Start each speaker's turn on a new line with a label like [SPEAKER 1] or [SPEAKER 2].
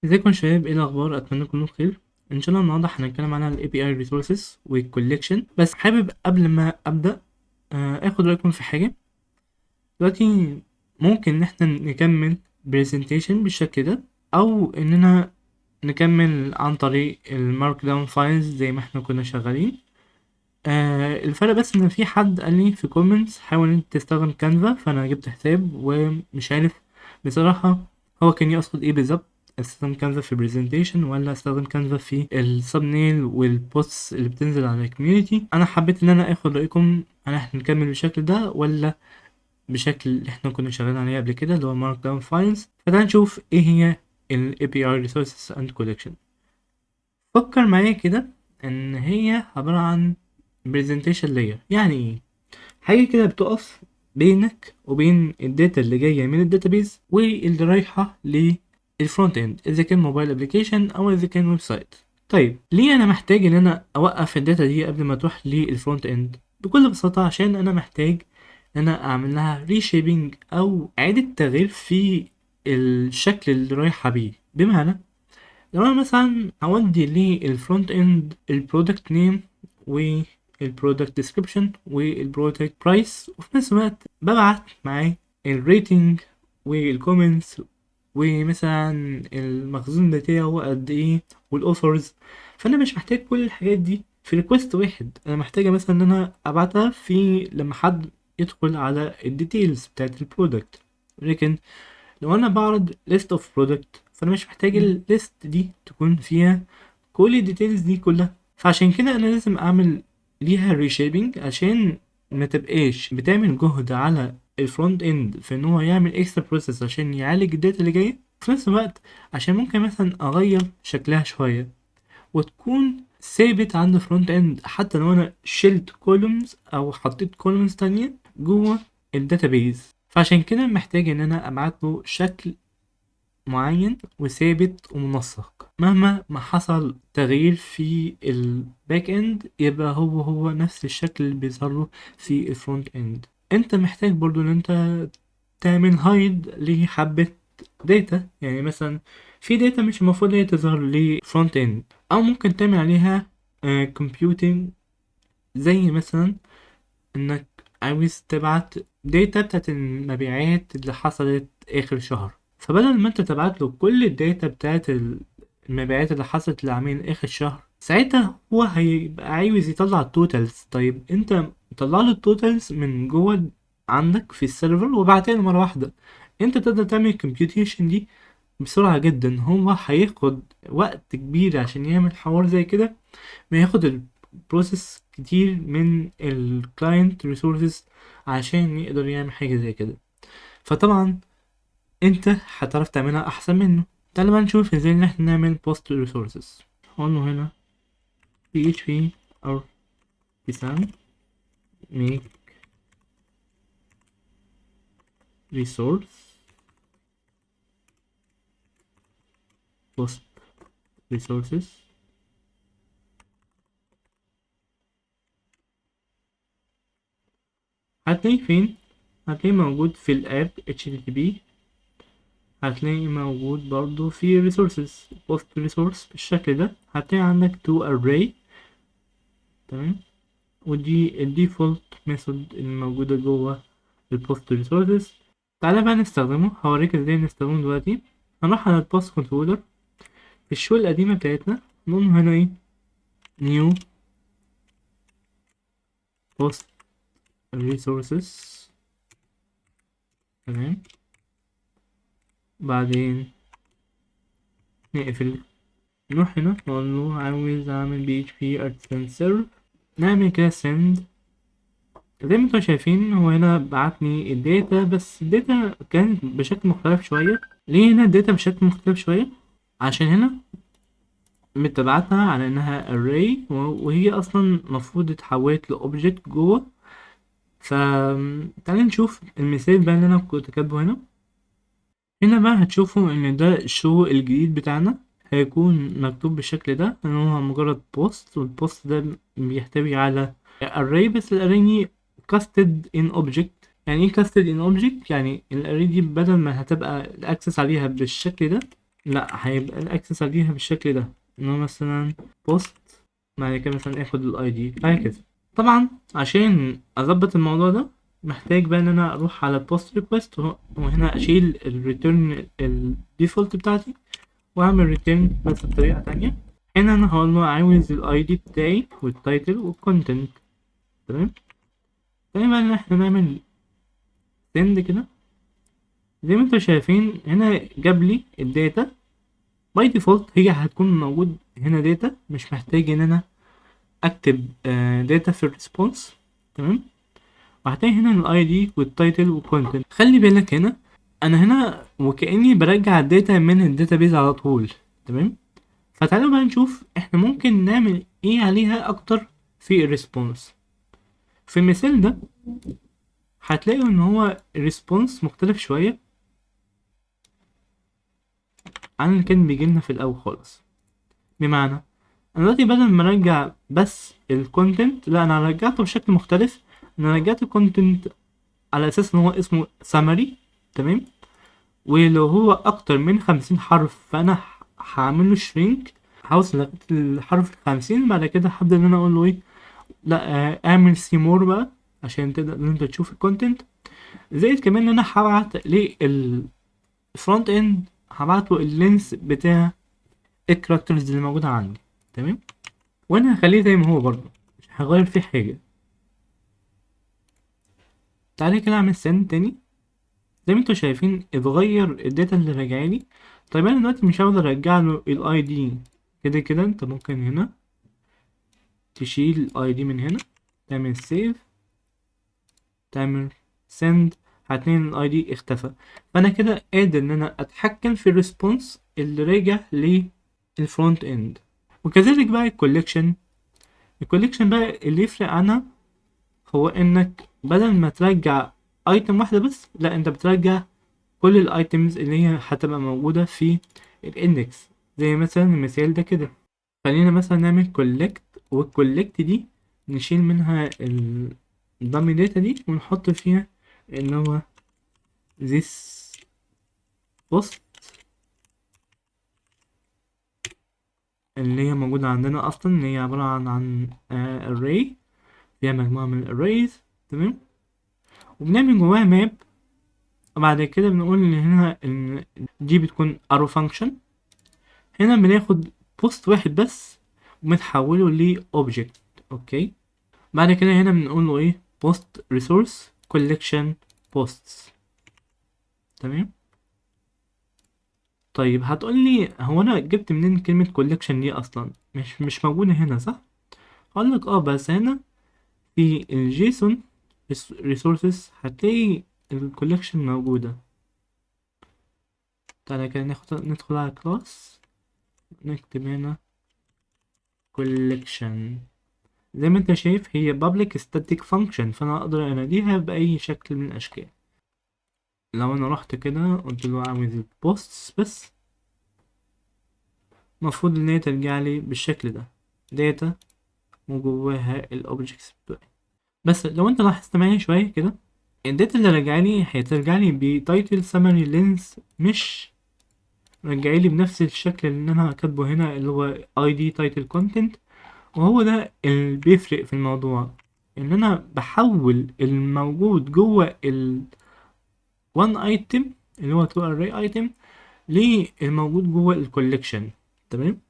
[SPEAKER 1] ازيكم يا شباب؟ ايه الاخبار؟ اتمنى تكونوا بخير. ان شاء الله النهارده هنتكلم عن ال API resources والcollection. بس حابب قبل ما ابدا اخد رايكم في حاجه. دلوقتي ممكن ان احنا نكمل presentation بالشكل ده، او اننا نكمل عن طريق المارك داون فايلز زي ما احنا كنا شغالين. الفرق بس ان في حد قال لي في كومنتس حاول ان انت تستخدم كانفا، فانا جبت حساب ومش عارف بصراحة هو كان يقصد ايه بالظبط. استخدم كانفا في برزنتيشن ولا استخدم كانفا في الثامبنيل والبوستس اللي بتنزل على الكوميونتي؟ انا حبيت ان انا اخد رايكم، هل احنا نكمل بالشكل ده ولا بشكل اللي احنا كنا شغالين عليه قبل كده اللي هو مارك داون فايلز. فتعال نشوف ايه هي ال API resources and collection. فكر معايا كده ان هي عبارة عن presentation layer. يعني ايه؟ حاجة كده بتقف بينك وبين الداتا اللي جاية من الداتابيز واللي رايحة للفرونت اند، اذا كان موبايل ابلكيشن او اذا كان ويب سايت. طيب ليه انا محتاج ان انا اوقف الداتا دي قبل ما تروح للفرونت اند؟ بكل بساطة عشان انا محتاج ان انا اعمل لها ريشيبنج او اعادة تغيير في الشكل اللي رايحة بيه. بمعنى لو انا مثلا هودي للفرونت اند البرودكت نيم والبرودكت ديسكريبشن والبرودكت برايس، وفي نفس الوقت ببعت معاه الريتنج والكومنتس ومثلا المخزون بتاعه قد ايه والاوفرز، فانا مش محتاج كل الحاجات دي في ريكوست واحد. انا محتاجه مثلا ان انا ابعتها في لما حد يدخل على الديتيلز بتاعت البرودكت. لكن لو انا بعرض list of product فانا مش محتاج الليست دي تكون فيها كل الديتيلز دي كلها. فعشان كده انا لازم اعمل ليها ريشيبنج عشان ما تبقاش بتعمل جهد على الفرونت اند في ان هو يعمل اكسترا بروسيس عشان يعالج الداتا اللي جايه، في نفس الوقت عشان ممكن مثلا اغير شكلها شويه وتكون ثابت عند فرونت اند حتى لو انا شلت كولومز او حطيت كولومز تانية جوه الداتابيز. فعشان كده محتاج ان انا ابعت له شكل معين وثابت ومنسق، مهما ما حصل تغيير في الباك اند يبقى هو نفس الشكل اللي بيظهر له في الفرونت اند. انت محتاج برضو ان انت تعمل هايد لحبة داتا، يعني مثلا في داتا مش المفروض هي تظهر لفرونت اند، او ممكن تعمل عليها كومبيوتنج. زي مثلا انك عاوز تبعت داتا بتاعت المبيعات اللي حصلت اخر شهر، فبدل ما انت تبعت له كل الداتا بتاعت المبيعات اللي حصلت للعميل اخر شهر، ساعتها هو هيبقى عاوز يطلع التوتالز. طيب انت طلع له التوتالز من جوه عندك في السيرفر وبعتها له مره واحده. انت تقدر تعمل الكمبيوتيشن دي بسرعه جدا. هو هياخد وقت كبير عشان يعمل حوار زي كده، بياخد البروسيس كتير من الكلاينت ريسورسز عشان يقدر يعمل حاجة زي كده. فطبعا انت هتعرف تعملها احسن منه. تعال بقى نشوف ازاي ان احنا نعمل بوست ريسورسز. هقول له هنا PHP artisan make resource post resources. هتلاقيه فين؟ هتلاقيه موجود في الاب HTTP. هتلاقي موجود برضو في resources post resource بالشكل ده. هتلاقي عندك to array. تمام. ودي الديفولت ميثود الموجودة جوه البوست ريسورسز. تعالى بقى نستخدمه، هوريك ازاي نستخدمه دلوقتي. هنروح على البوست كنترولر في الشو القديمة بتاعتنا، نقول هنا ايه نيو بوست ريسورسز. تمام. بعدين نقفل، نروح هنا نقول له عاوز اعمل PHP artisan serve. نعمل كده send. زي ما انتوا شايفين هو هنا بعتني الداتا، بس الداتا كانت بشكل مختلف شوية. ليه هنا الداتا بشكل مختلف شوية؟ عشان هنا متبعتها على انها array وهي اصلا مفروض اتحولت لأوبجكت جوه. ف تعالى نشوف المثال بقى اللي انا كنت كاتبه هنا. هنا بقى هتشوفوا ان ده الشو الجديد بتاعنا هيكون مكتوب بالشكل ده، ان هو مجرد بوست، والبوست ده بيحتوي على array، بس الاري دي casted in object. يعني ايه casted in object؟ يعني الاري دي بدل ما هتبقى الاكسس عليها بالشكل ده، لا، هيبقى الاكسس عليها بالشكل ده، ان هو مثلا بوست، بعد كده مثلا اخد الاي دي هكذا. طبعا عشان اظبط الموضوع ده محتاج بقى ان انا اروح على البوست ريكوست وهنا اشيل الريتيرن الديفولت بتاعتي واعمل ريتيرن بس بطريقه تانية. هنا انا هقول له عاوز الاي دي بتاعي والتايتل والكونتنت. تمام. تاني بقى ان احنا نعمل سند كده، زي ما انتوا شايفين هنا جاب لي الداتا باي ديفولت، هي هتكون موجود هنا داتا، مش محتاج ان انا اكتب داتا في الريسبونس. تمام. وهتلاقي هنا الاي دي والتايتل والكونتنت. خلي بالك هنا انا هنا وكاني برجع الداتا من الداتابيز على طول. تمام. فتعالوا بقى نشوف احنا ممكن نعمل ايه عليها اكتر في الريسبونس. في المثال ده هتلاقوا ان هو الريسبونس مختلف شويه عن اللي كان بيجيلنا في الاول خالص. بمعنى انا دلوقتي بدل ما ارجع بس الكونتنت، لا انا رجعته بشكل مختلف. انا رجعت الكونتنت على اساس ان هو اسمه summary. تمام. ولو هو اكتر من 50 حرف فانا هعمل له shrink، هوصل لغايه الحرف 50. بعد كده هبدا ان انا اقول له ايه، لا اعمل سيمور بقى عشان تقدر ان انت تشوف الكونتنت. زائد كمان ان انا هبعت للفرونت اند، هبعت له اللينس بتاع الكاركترز اللي موجوده عندي. تمام. وانا هخليه زي ما هو برضه، مش هغير فيه حاجه. تعالى كده اعمل سند تاني. زي ما انتوا شايفين اتغير الداتا اللي راجعالي. طيب انا دلوقتي مش هقدر ارجع له الاي دي. كده كده انت ممكن هنا تشيل الاي دي من هنا، تعمل سيف، تعمل سند، هتلاقي الاي دي اختفى. فانا كده قادر ان انا اتحكم في الريسبونس اللي راجع للفرونت اند. وكذلك بقى الكوليكشن بقى اللي يفرق عنها هو انك بدل ما ترجع ايتم واحدة بس، لا انت بترجع كل الايتمز اللي هي هتبقى موجودة في الاندكس. زي مثلا المثال ده كده، خلينا مثلا نعمل كولكت، والكولكت دي نشيل منها الدامي داتا دي ونحط فيها اللي هو this post اللي هي موجودة عندنا اصلا، اللي هي عبارة عن array فيها مجموعة من الارrays. تمام. وبنعمل جواها ماب، وبعد كده بنقول ان هنا ان دي بتكون arrow function. هنا بناخد بوست واحد بس وبنحوله ل object. اوكي. بعد كده هنا بنقول له ايه post resource collection posts. تمام. طيب هتقولي هو انا جبت منين كلمة collection دي اصلا، مش موجودة هنا صح؟ هقول لك بس هنا في الجيسون resources هتلاقي الكولكشن موجودة. تعالى كده ندخل على class، نكتب هنا collection. زي ما انت شايف هي public static function، فانا اقدر اناديها باي شكل من الاشكال. لو انا رحت كده قلت له عاوز البوستس بس، المفروض ان هي ترجع لي بالشكل ده داتا وجواها الاوبجكتس بتوعي. بس لو انت لاحظت معايا شويه كده، الداتا اللي رجعلي هترجع لي بتايتل سمري لينس، مش رجعلي بنفس الشكل اللي انا كاتبه هنا اللي هو اي دي تايتل كونتنت. وهو ده اللي بيفرق في الموضوع، ان انا بحول الموجود جوه ال one item اللي هو to array item للموجود جوه الكوليكشن. تمام.